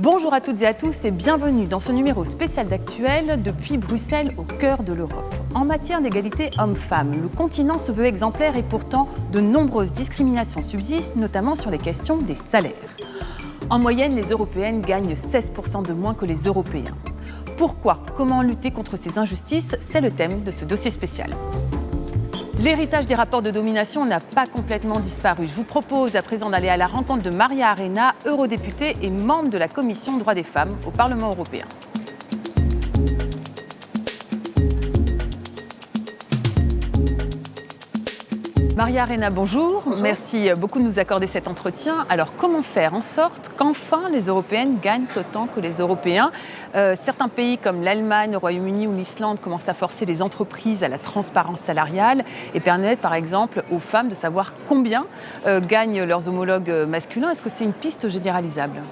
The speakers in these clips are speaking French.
Bonjour à toutes et à tous et bienvenue dans ce numéro spécial d'Actuel depuis Bruxelles au cœur de l'Europe. En matière d'égalité hommes-femmes, le continent se veut exemplaire et pourtant de nombreuses discriminations subsistent, notamment sur les questions des salaires. En moyenne, les Européennes gagnent 16% de moins que les Européens. Pourquoi ? Comment lutter contre ces injustices ? C'est le thème de ce dossier spécial. L'héritage des rapports de domination n'a pas complètement disparu. Je vous propose à présent d'aller à la rencontre de Maria Arena, eurodéputée et membre de la Commission droits des femmes au Parlement européen. Maria Arena, bonjour. Merci beaucoup de nous accorder cet entretien. Alors, comment faire en sorte qu'enfin les Européennes gagnent autant que les Européens ? Certains pays comme l'Allemagne, le Royaume-Uni ou l'Islande commencent à forcer les entreprises à la transparence salariale et permettent par exemple aux femmes de savoir combien gagnent leurs homologues masculins. Est-ce que c'est une piste généralisable ?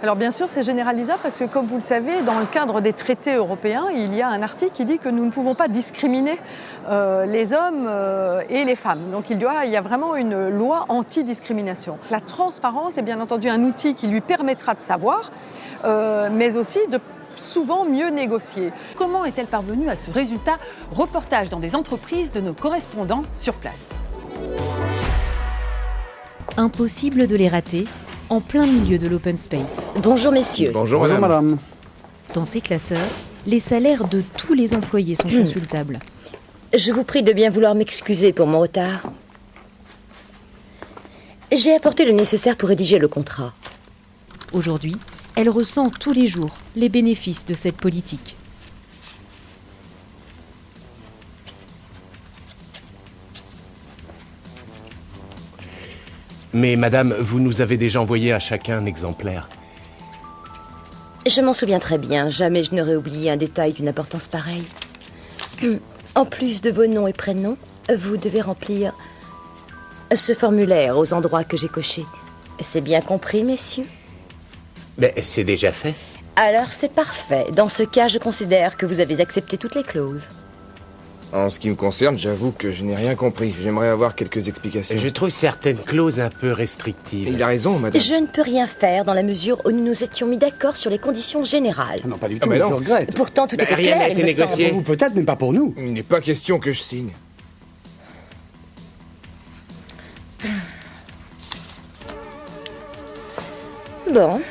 Alors bien sûr, c'est généralisable parce que, comme vous le savez, dans le cadre des traités européens, il y a un article qui dit que nous ne pouvons pas discriminer les hommes et les femmes. Donc il y a vraiment une loi anti-discrimination. La transparence est bien entendu un outil qui lui permettra de savoir, mais aussi de souvent mieux négocier. Comment est-elle parvenue à ce résultat ? Reportage dans des entreprises de nos correspondants sur place. Impossible de les rater en plein milieu de l'open space. Bonjour messieurs. Bonjour madame. Dans ces classeurs, les salaires de tous les employés sont consultables. Je vous prie de bien vouloir m'excuser pour mon retard. J'ai apporté le nécessaire pour rédiger le contrat. Aujourd'hui, elle ressent tous les jours les bénéfices de cette politique. Mais madame, vous nous avez déjà envoyé à chacun un exemplaire. Je m'en souviens très bien. Jamais je n'aurais oublié un détail d'une importance pareille. En plus de vos noms et prénoms, vous devez remplir ce formulaire aux endroits que j'ai cochés. C'est bien compris, messieurs ? Mais c'est déjà fait. Alors c'est parfait. Dans ce cas, je considère que vous avez accepté toutes les clauses. En ce qui me concerne, j'avoue que je n'ai rien compris. J'aimerais avoir quelques explications. Je trouve certaines clauses un peu restrictives. Il a raison, madame. Je ne peux rien faire dans la mesure où nous nous étions mis d'accord sur les conditions générales. Non, pas du tout, mais non. je regrette. Pourtant, tout était rien clair, n'a il été me négocié. semble. Pour vous peut-être, mais pas pour nous. Il n'est pas question que je signe. Bon,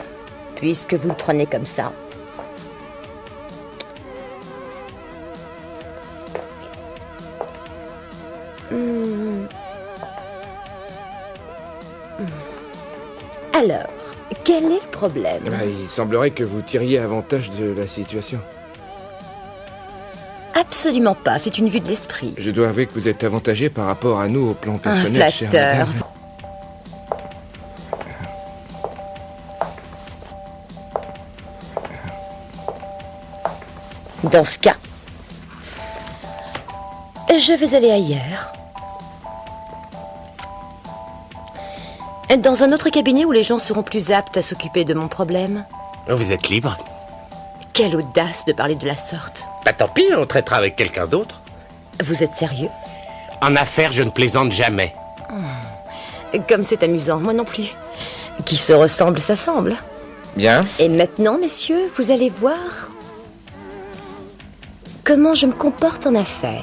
puisque vous le prenez comme ça. Alors, quel est le problème ? Il semblerait que vous tiriez avantage de la situation. Absolument pas, c'est une vue de l'esprit. Je dois avouer que vous êtes avantagé par rapport à nous au plan personnel, chère Flatteur. madame. Dans ce cas, je vais aller ailleurs. Dans un autre cabinet où les gens seront plus aptes à s'occuper de mon problème. Vous êtes libre. Quelle audace de parler de la sorte. Bah tant pis, on traitera avec quelqu'un d'autre. Vous êtes sérieux ? En affaires, je ne plaisante jamais. Comme c'est amusant, moi non plus. Qui se ressemble s'assemble. Bien. Et maintenant, messieurs, vous allez voir comment je me comporte en affaires.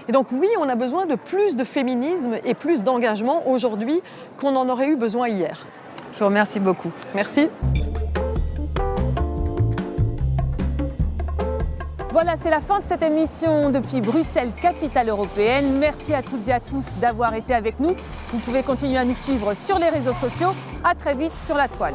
Et donc oui, on a besoin de plus de féminisme et plus d'engagement aujourd'hui qu'on en aurait eu besoin hier. Je vous remercie beaucoup. Merci. Voilà, c'est la fin de cette émission depuis Bruxelles, capitale européenne. Merci à toutes et à tous d'avoir été avec nous. Vous pouvez continuer à nous suivre sur les réseaux sociaux. À très vite sur la toile.